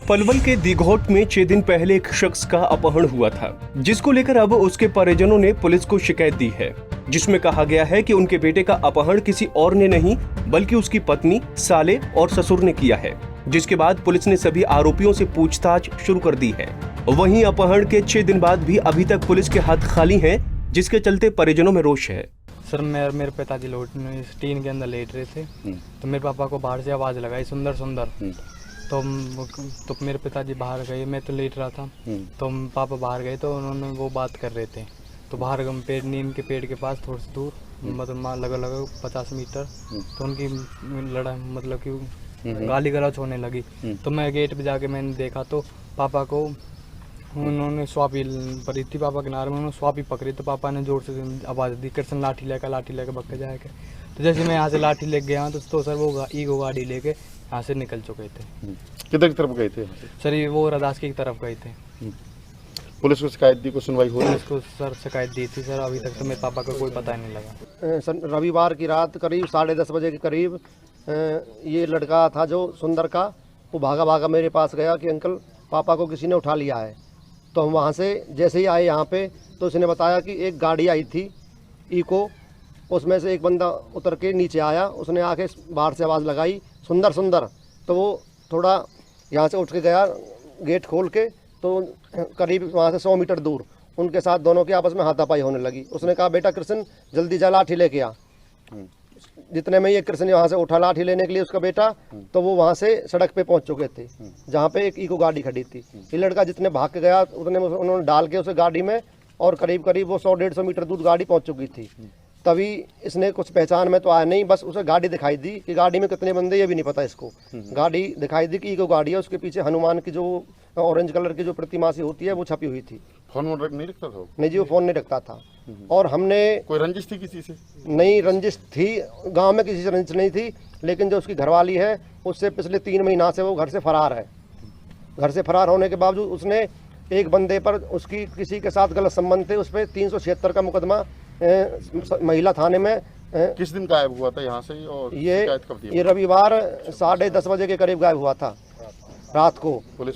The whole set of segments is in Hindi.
पलवल के दिघौट में 6 दिन पहले एक शख्स का अपहरण हुआ था, जिसको लेकर अब उसके परिजनों ने पुलिस को शिकायत दी है, जिसमें कहा गया है कि उनके बेटे का अपहरण किसी और ने नहीं बल्कि उसकी पत्नी, साले और ससुर ने किया है। जिसके बाद पुलिस ने सभी आरोपियों से पूछताछ शुरू कर दी है। वहीं अपहरण के 6 दिन बाद भी अभी तक पुलिस के हाथ खाली हैं, जिसके चलते परिजनों में रोष है। सर मेरे पिताजी टीन के अंदर लेट रहे थे, तो मेरे पापा को बाहर से आवाज़ लगाई सुंदर। तो मेरे पिताजी बाहर गए, मैं तो लेट रहा था, तो पापा बाहर गए तो उन्होंने वो बात कर रहे थे। तो बाहर नीम के पेड़ के पास थोड़ी सी दूर, मतलब लगभग 50 मीटर, तो उनकी लड़ाई मतलब कि गाली गलौज होने लगी। तो मैं गेट पे जाके मैंने देखा तो पापा को उन्होंने स्वापी पड़ी थी, पापा के नारे में उन्होंने स्वापी पकड़ी। तो पापा ने जोर से आवाज़ दी, कृष्ण लाठी लेकर भग के जाएगा। तो जैसे मैं यहाँ से लाठी लेके गया तो सर वो ईगो गाड़ी लेके यहाँ से निकल चुके थे। किधर की तरफ गए थे? सर ये वो रदास की तरफ गए थे। पुलिस को शिकायत दी, कोई सुनवाई हुई? पुलिस को सर शिकायत दी थी सर, अभी तक तो मेरे पापा को कोई पता नहीं लगा। रविवार की रात करीब 10:30 बजे के करीब ये लड़का था जो सुंदर का, वो भागा मेरे पास गया कि अंकल पापा को किसी ने उठा लिया है। तो हम वहाँ से जैसे ही आए यहाँ पे, तो उसने बताया कि एक गाड़ी आई थी इको, उसमें से एक बंदा उतर के नीचे आया, उसने आके बाहर से आवाज़ लगाई सुंदर। तो वो थोड़ा यहाँ से उठ के गया गेट खोल के, तो करीब वहाँ से 100 मीटर दूर उनके साथ दोनों की आपस में हाथापाई होने लगी। उसने कहा बेटा कृष्ण जल्दी जा लाठी लेके आ। जितने में ये कृष्ण यहाँ से उठा लाठी लेने के लिए उसका बेटा, तो वो वहाँ से सड़क पे पहुँच चुके थे जहाँ पे एक इको गाड़ी खड़ी थी। ये लड़का जितने भाग के गया उतने उन्होंने डाल के उसे गाड़ी में, और करीब वो 100-150 मीटर दूर गाड़ी पहुँच चुकी थी। तभी इसने कुछ पहचान में तो आया नहीं, बस उसे गाड़ी दिखाई दी कि गाड़ी में कितने बंदे ये भी नहीं पता इसको। गाड़ी दिखाई दी कि इको गाड़ी है, उसके पीछे हनुमान की जो ऑरेंज कलर की जो प्रतिमा सी होती है वो छपी हुई थी। फोन नहीं रखता था? नहीं जी, वो फोन नहीं रखता था। और हमने कोई रंजिश थी किसी से? नहीं, रंजिश थी गांव में किसी से रंजिश नहीं थी, लेकिन जो उसकी घरवाली है उससे पिछले 3 महीना से वो घर से फरार है। घर से फरार होने के बावजूद उसने एक बंदे पर, उसकी किसी के साथ गलत संबंध थे, उस पर 376 का मुकदमा महिला थाने में। किस दिन गायब हुआ था यहाँ से? और ये रविवार 10:30 बजे के करीब गायब हुआ था रात को।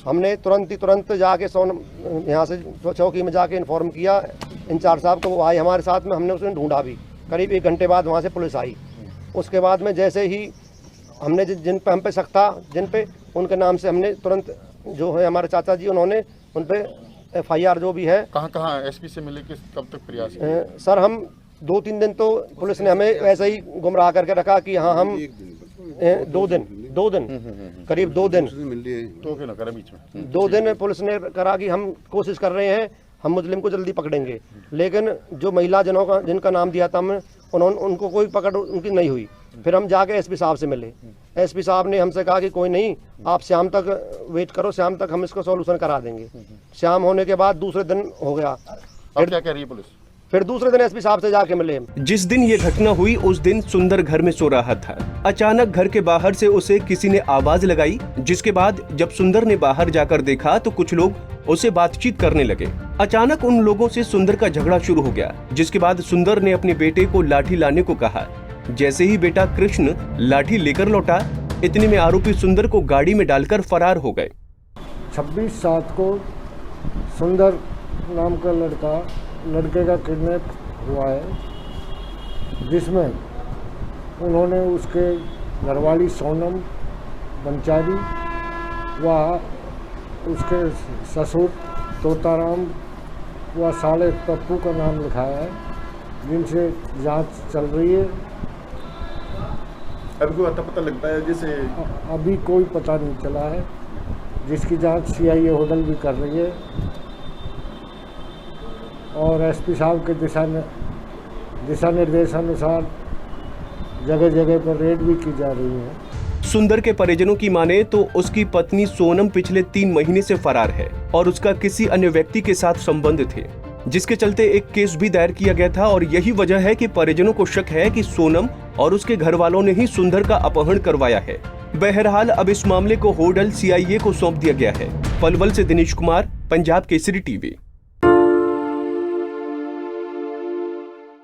हमने तुरंत जाके यहाँ से चौकी में जाके इन्फॉर्म किया इंचार्ज साहब को, वो आए हमारे साथ में, हमने उसे ढूंढा भी। करीब 1 घंटे बाद वहाँ से पुलिस आई। उसके बाद में जैसे ही हमने जिन पे हम पे शक था, जिन पे उनके नाम से हमने तुरंत, जो है हमारे चाचा जी, उन्होंने उन पे FIR जो भी है। कहाँ एसपी से मिले, कब तक प्रयास? सर हम 2-3 दिन तो पुलिस ने हमें ऐसे ही गुमराह करके रखा कि हाँ हम 2 दिन करीब 2 दिन तो क्यों ना करा बीच में? 2 दिन पुलिस ने करा कि हम कोशिश कर रहे हैं, हम मुजरिम को जल्दी पकड़ेंगे। लेकिन जो महिला जनों का जिनका नाम दिया था हमने, उनको कोई पकड़ उनकी नहीं हुई। फिर हम जाके एसपी साहब से मिले। एसपी साहब ने हमसे कहा कि कोई नहीं, आप शाम तक वेट करो, शाम तक हम इसको सॉल्यूशन करा देंगे। शाम होने के बाद दूसरे दिन हो गया। अब क्या कह रही है पुलिस? फिर दूसरे दिन एसपी साहब से जाके मिले। जिस दिन ये घटना हुई उस दिन सुंदर घर में सो रहा था। अचानक घर के बाहर से उसे किसी ने आवाज लगाई, जिसके बाद जब सुंदर ने बाहर जाकर देखा तो कुछ लोग उसे बातचीत करने लगे। अचानक उन लोगों से सुंदर का झगड़ा शुरू हो गया, जिसके बाद सुंदर ने अपने बेटे को लाठी लाने को कहा। जैसे ही बेटा कृष्ण लाठी लेकर लौटा, इतने में आरोपी सुंदर को गाड़ी में डालकर फरार हो गए। 26/7 को सुंदर नाम का लड़के का किडनैप हुआ है, जिसमें उन्होंने उसके घरवाली सोनम बंचारी व उसके ससुर तोताराम व साले पप्पू का नाम लिखाया है, जिनसे जांच चल रही है। अभी कोई पता लगता है जैसे? अभी कोई पता नहीं चला है, जिसकी जांच CIA होटल भी कर रही है, और एसपी साहब के दिशा निर्देशानुसार जगह जगह पर रेड भी की जा रही है। सुंदर के परिजनों की माने तो उसकी पत्नी सोनम पिछले 3 महीने से फरार है और उसका किसी अन्य व्यक्ति के साथ संबंध थे, जिसके चलते एक केस भी दायर किया गया था। और यही वजह है कि परिजनों को शक है कि सोनम और उसके घर वालों ने ही सुंदर का अपहरण करवाया है। बहरहाल अब इस मामले को होडल CIA को सौंप दिया गया है। पलवल से दिनेश कुमार, पंजाब केसरी TV।